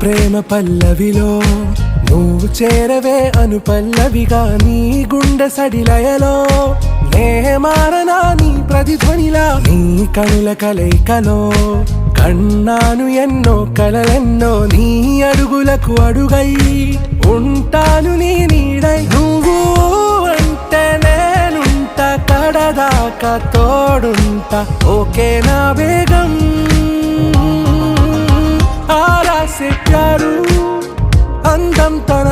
ప్రేమ పల్లవిలో నువ్వు చేరవే అను పల్లవిగా నీ గుండె సడిలయలో నే మారనా నీ ప్రతిధ్వనిలా నీ కనుల కలయికలో కన్నాను ఎన్నో కలలెన్నో నీ అడుగులకు అడుగై ఉంటాను నీ నీడై నువ్వు అంటే నేనుంట కడదాకా తోడుంటా ఓకే నా వేగం ఆరా से प्यारू అందం తన